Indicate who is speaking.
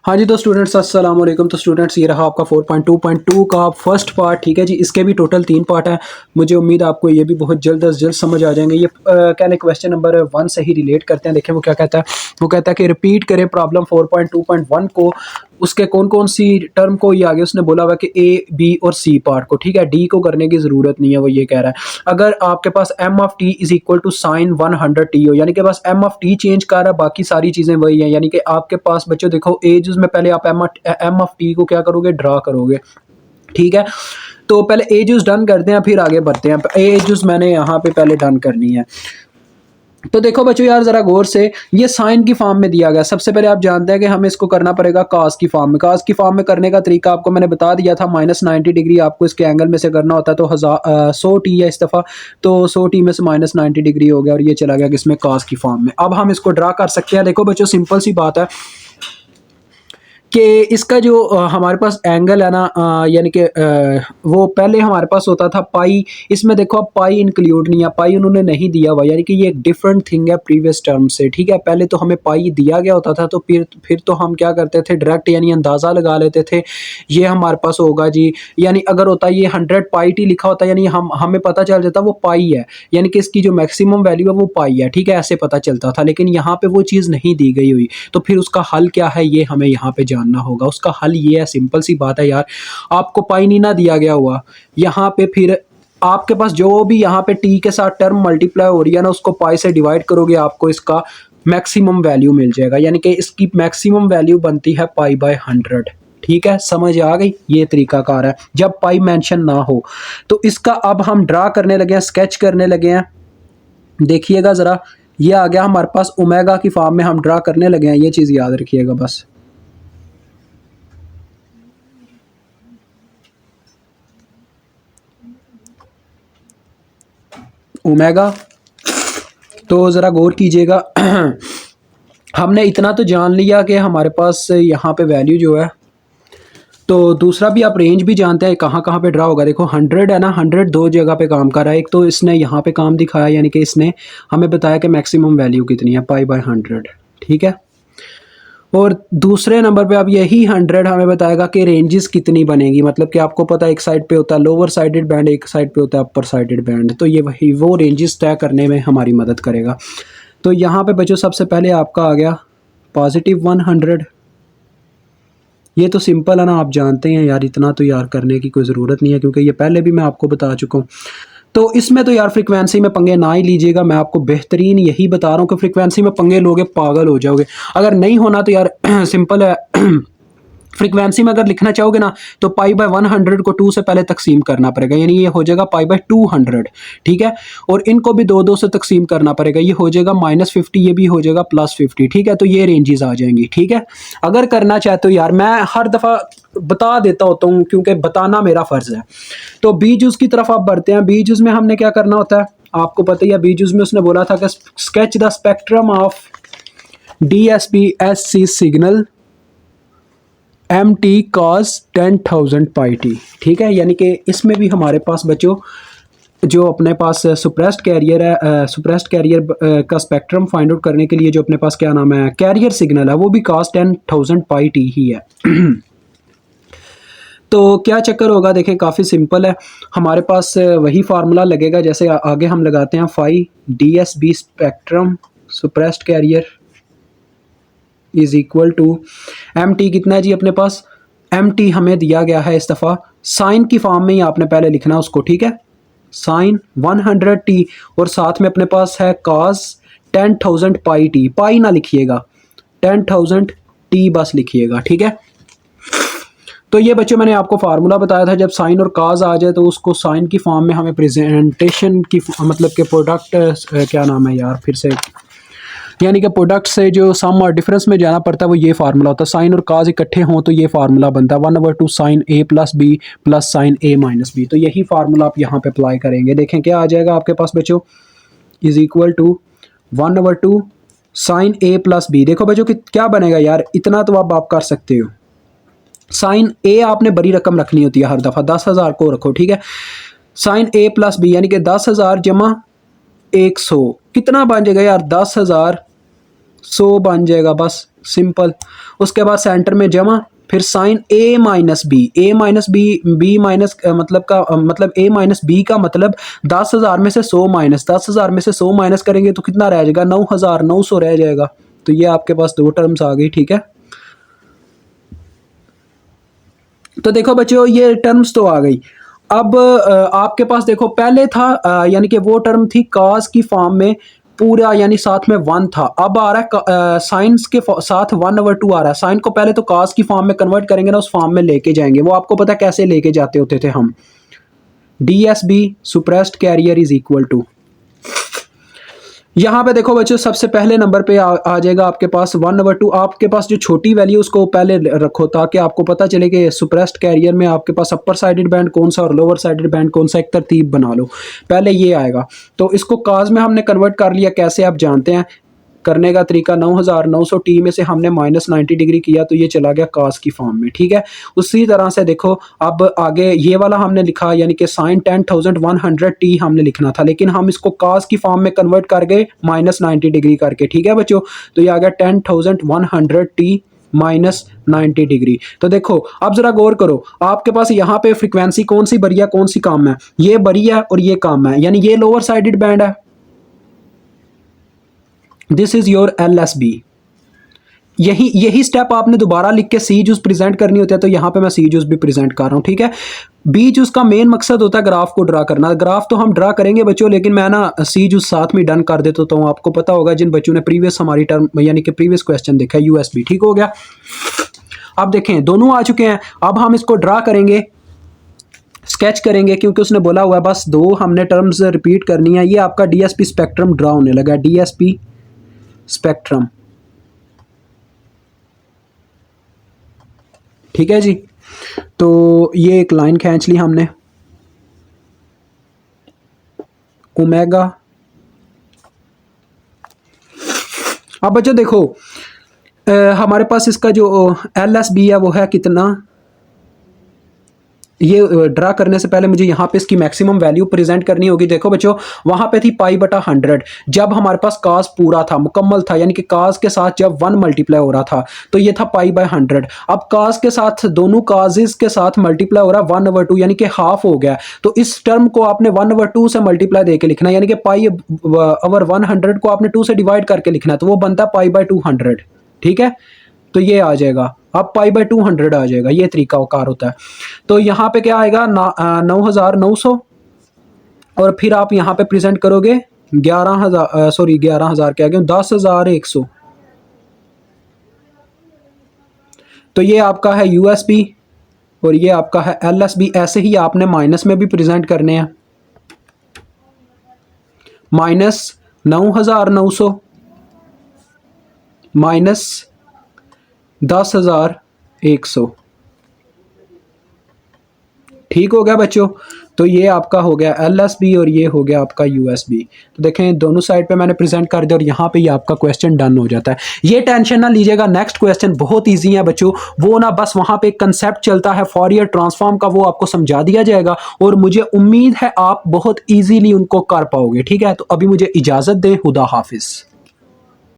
Speaker 1: हाँ जी, तो स्टूडेंट्स अस्सलाम वालेकुम। तो स्टूडेंट्स ये रहा आपका 4.2.2 का फर्स्ट पार्ट। ठीक है जी, इसके भी टोटल 3 पार्ट हैं। मुझे उम्मीद है आपको ये भी बहुत जल्द अज़ जल्द समझ आ जाएंगे। ये कहने क्वेश्चन नंबर 1 से ही रिलेट करते हैं। देखें वो क्या कहता है। वो कहता है कि रिपीट करें प्रॉब्लम 4.2.1 को। उसके कौन कौन सी टर्म को ये आगे उसने बोला हुआ है कि ए बी और सी पार्ट को। ठीक है, डी को करने की ज़रूरत नहीं है, वो ये कह रहा है अगर आपके पास M of T is equal to sine 100 T हो, यानी कि बस एम ऑफ टी चेंज कर रहा है, बाकी सारी चीज़ें वही हैं। यानी कि आपके पास बच्चों देखो एज में पहले आप एम ऑफ टी को क्या करोगे, ड्रा करोगे। ठीक है, तो पहले एज डन करते हैं फिर आगे बढ़ते हैं। एज मैंने यहाँ पे पहले डन करनी है। तो देखो बच्चों यार जरा गौर से, ये साइन की फॉर्म में दिया गया। सबसे पहले आप जानते हैं कि हमें इसको करना पड़ेगा कास की फॉर्म में। कास की फॉर्म में करने का तरीका आपको मैंने बता दिया था। -90 डिग्री आपको इसके एंगल में से करना होता है। तो 100 टी है इस दफ़ा, तो 100 टी में से -90 डिग्री हो गया और ये चला गया किसमें, कास की फॉर्म में। अब हम इसको ड्रा कर सकते हैं। देखो बच्चों सिंपल सी बात है कि इसका जो हमारे पास एंगल है ना, यानी कि वो पहले हमारे पास होता था पाई। इसमें देखो अब पाई इंक्लूड नहीं है, पाई उन्होंने नहीं दिया हुआ, यानी कि ये एक डिफरेंट थिंग है प्रीवियस टर्म से। ठीक है, पहले तो हमें पाई दिया गया होता था, तो फिर तो हम क्या करते थे, डायरेक्ट यानी अंदाज़ा लगा लेते थे ये हमारे पास होगा जी। यानी अगर होता ये 100 पाई टी लिखा होता, यानी हमें पता चल जाता वो पाई है, यानी कि इसकी जो मैक्सिमम वैल्यू है वो पाई है। ठीक है, ऐसे पता चलता था, लेकिन यहाँ पे वो चीज़ नहीं दी गई हुई। तो फिर उसका हल क्या है ये हमें यहाँ पे जानना होगा। उसका हल ये है, सिंपल सी बात है यार। आपको पाई नहीं ना दिया गया हुआ यहाँ पे, फिर आपके पास जो भी यहाँ पे टी के साथ टर्म मल्टीप्लाई हो रही है ना, उसको पाई से डिवाइड करोगे, आपको इसका मैक्सिमम वैल्यू मिल जाएगा। यानी कि इसकी मैक्सिमम वैल्यू बनती है पाई बाय 100। ठीक है, समझ आ गई। ये तरीकाकार है जब पाई मेंशन ना हो। तो इसका अब हम ड्रा करने लगे हैं, स्केच करने लगे हैं। देखिएगा जरा, ये आ गया हमारे पास ओमेगा की फॉर्म में हम ड्रा करने लगे हैं। ये चीज़ याद रखिएगा बस। ओमेगा, तो ज़रा गौर कीजिएगा। हमने इतना तो जान लिया कि हमारे पास यहाँ पे वैल्यू जो है, तो दूसरा भी आप रेंज भी जानते हैं कहाँ कहाँ पे ड्रा होगा। देखो 100 है ना, 100 दो जगह पे काम कर रहा है। एक तो इसने यहाँ पे काम दिखाया, यानी कि इसने हमें बताया कि मैक्सिमम वैल्यू कितनी है, पाई बाय 100। ठीक है, और दूसरे नंबर पे अब यही 100 हमें बताएगा कि रेंजेस कितनी बनेगी। मतलब कि आपको पता है एक साइड पे होता है लोअर साइडेड बैंड, एक साइड पे होता है अपर साइडेड बैंड। तो ये वही वो रेंजेस तय करने में हमारी मदद करेगा। तो यहाँ पे बच्चों सबसे पहले आपका आ गया +100। ये तो सिंपल है ना, आप जानते हैं यार, इतना तो यार करने की कोई ज़रूरत नहीं है क्योंकि ये पहले भी मैं आपको बता चुका हूँ। तो इसमें तो यार फ्रीक्वेंसी में पंगे ना ही लीजिएगा। मैं आपको बेहतरीन यही बता रहा हूँ कि फ्रीक्वेंसी में पंगे लोगे पागल हो जाओगे। अगर नहीं होना तो यार सिंपल है। फ्रीक्वेंसी में अगर लिखना चाहोगे ना, तो पाई बाय 100 को 2 से पहले तकसीम करना पड़ेगा, यानी ये हो जाएगा पाई बाय 200। ठीक है, और इनको भी 2 से तकसीम करना पड़ेगा, ये हो जाएगा -50, ये भी हो जाएगा +50। ठीक है, तो ये रेंजेस आ जाएंगी। ठीक है, अगर करना चाहते हो यार, मैं हर दफ़ा बता देता होता हूँ क्योंकि बताना मेरा फ़र्ज़ है। तो बी जूस की तरफ आप बढ़ते हैं। बी जूस में हमने क्या करना होता है आपको पता ही है। बी जूस में उसने बोला था कि sketch the spectrum of DSP-SC signal MT cos 10,000 pi T. ठीक है, यानी कि इसमें भी हमारे पास बच्चों जो अपने पास सुप्रेस्ड कैरियर है, सुप्रेस्ड कैरियर का स्पेक्ट्रम फाइंड आउट करने के लिए जो अपने पास क्या नाम है, कैरियर सिग्नल है, वो भी cos 10,000 पाई टी ही है। तो क्या चक्कर होगा, देखें काफ़ी सिंपल है। हमारे पास वही फार्मूला लगेगा जैसे आगे हम लगाते हैं, phi DSB spectrum suppressed carrier is equal to MT कितना है जी अपने पास, MT हमें दिया गया है इस दफ़ा साइन की फॉर्म में ही आपने पहले लिखना उसको। ठीक है, साइन 100t और साथ में अपने पास है cos 10,000 पाई टी। पाई ना लिखिएगा, 10,000 t बस लिखिएगा। ठीक है, तो ये बच्चों मैंने आपको फार्मूला बताया था, जब साइन और काज आ जाए तो उसको साइन की फॉर्म में हमें प्रेजेंटेशन की मतलब के प्रोडक्ट क्या नाम है यार फिर से, यानी कि प्रोडक्ट से जो सम और डिफरेंस में जाना पड़ता है, वो ये फार्मूला होता है। साइन और काज इकट्ठे हों तो ये फार्मूला बनता है 1/2 sine A + B plus sine A - B। तो यही फार्मूला आप यहाँ पे अप्लाई करेंगे। देखें क्या आ जाएगा आपके पास बच्चों, is equal to 1/2 sine A + B। देखो बच्चों कि क्या बनेगा यार, इतना तो अब आप कर सकते हो। साइन A आपने बड़ी रकम रखनी होती है हर दफ़ा, 10,000 को रखो। ठीक है, साइन A + B यानी कि 10,000 जमा 100 कितना बन जाएगा यार, 10,000 100 बन जाएगा, बस सिंपल। उसके बाद सेंटर में जमा, फिर sine a minus B, a minus B, B minus मतलब a माइनस बी का मतलब 10,000 में से 100 माइनस, 10,000 में से 100 माइनस करेंगे तो कितना रह जाएगा, 9,900 रह जाएगा। तो ये आपके पास दो टर्म्स आ गई, ठीक है। तो देखो बच्चों ये टर्म्स तो आ गई। अब आपके पास देखो पहले था यानी कि वो टर्म थी काज की फॉर्म में पूरा, यानी साथ में 1 था। अब आ रहा है साइंस के साथ 1/2 आ रहा है। साइन को पहले तो काज की फॉर्म में कन्वर्ट करेंगे ना, उस फॉर्म में लेके जाएंगे। वो आपको पता कैसे लेके जाते होते थे हम, DSB suppressed carrier is equal to, यहाँ पे देखो बच्चों सबसे पहले नंबर पे आ जाएगा आपके पास 1/2। आपके पास जो छोटी वैल्यू उसको पहले रखो ताकि आपको पता चले कि सुप्रेस्ड कैरियर में आपके पास अपर साइडेड बैंड कौन सा और लोअर साइडेड बैंड कौन सा, एक तरतीब बना लो। पहले ये आएगा, तो इसको काज में हमने कन्वर्ट कर लिया। कैसे आप जानते हैं करने का तरीका, 9,900 में से हमने -90 डिग्री किया तो ये चला गया काज की फॉर्म में, ठीक है। उसी तरह से देखो अब आगे ये वाला हमने लिखा, यानी कि साइन 10,100 हमने लिखना था, लेकिन हम इसको काज की फॉर्म में कन्वर्ट कर गए -90 डिग्री करके, ठीक है बच्चों। तो ये आ गया 10,100 -90 डिग्री। तो देखो अब जरा गौर करो, आपके पास यहाँ पे फ्रीक्वेंसी कौन सी बड़ी है कौन सी कम है, ये बड़ी है और ये कम है, यानी ये लोअर साइडेड बैंड है। This is your LSB। यही स्टेप आपने दोबारा लिख के सी जूस प्रेजेंट करनी होती है, तो यहां पे मैं सी जूस भी प्रेजेंट कर रहा हूं, ठीक है। बी जूस का मेन मकसद होता है ग्राफ को ड्रा करना। ग्राफ तो हम ड्रा करेंगे बच्चों, लेकिन मैं ना सी जूस साथ में डन कर देता हूं। आपको पता होगा जिन बच्चों ने प्रीवियस हमारी टर्म यानी कि प्रीवियस क्वेश्चन देखा है, USB, ठीक हो गया। अब देखें दोनों आ चुके हैं, अब हम इसको ड्रा करेंगे, स्केच करेंगे, क्योंकि उसने बोला हुआ है बस दो हमने टर्म्स रिपीट करनी है। ये आपका DSP स्पेक्ट्रम ड्रा होने लगा, DSP स्पेक्ट्रम, ठीक है जी। तो ये एक लाइन खींच ली हमने, ओमेगा। अब बच्चों देखो हमारे पास इसका जो LSB है वो है कितना, ये ड्रा करने से पहले मुझे यहाँ पे इसकी मैक्सिमम वैल्यू प्रेजेंट करनी होगी। देखो बच्चों वहाँ पे थी π/100, जब हमारे पास काज पूरा था, मुकम्मल था, यानी कि काज के साथ जब 1 मल्टीप्लाई हो रहा था तो ये था π/100। अब काज के साथ दोनों काजेस के साथ मल्टीप्लाई हो रहा है 1/2, यानी कि हाफ हो गया। तो इस टर्म को आपने 1/2 से मल्टीप्लाई देके लिखना है, यानी कि π/100 को आपने 2 से डिवाइड करके लिखना है, तो वो बनता है π/200, ठीक है। तो ये आ जाएगा, अब π/200 आ जाएगा, ये तरीका कार होता है। तो यहाँ पे क्या आएगा 9,900, और फिर आप यहाँ पे प्रेजेंट करोगे 11,000 क्या गया 10,100। तो ये आपका है USB और ये आपका है LSB। ऐसे ही आपने माइनस में भी प्रेजेंट करने हैं, -9,900 -10,100, ठीक हो गया बच्चों। तो ये आपका हो गया LSB और ये हो गया आपका USB। तो देखें दोनों साइड पे मैंने प्रेजेंट कर दिया और यहाँ पे ये आपका क्वेश्चन डन हो जाता है। ये टेंशन ना लीजिएगा, नेक्स्ट क्वेश्चन बहुत इजी है बच्चों। वो ना बस वहाँ पे एक कंसेप्ट चलता है फॉरियर ट्रांसफॉर्म का, वो आपको समझा दिया जाएगा और मुझे उम्मीद है आप बहुत ईजीली उनको कर पाओगे, ठीक है। तो अभी मुझे इजाज़त दें, खुदा हाफिज़।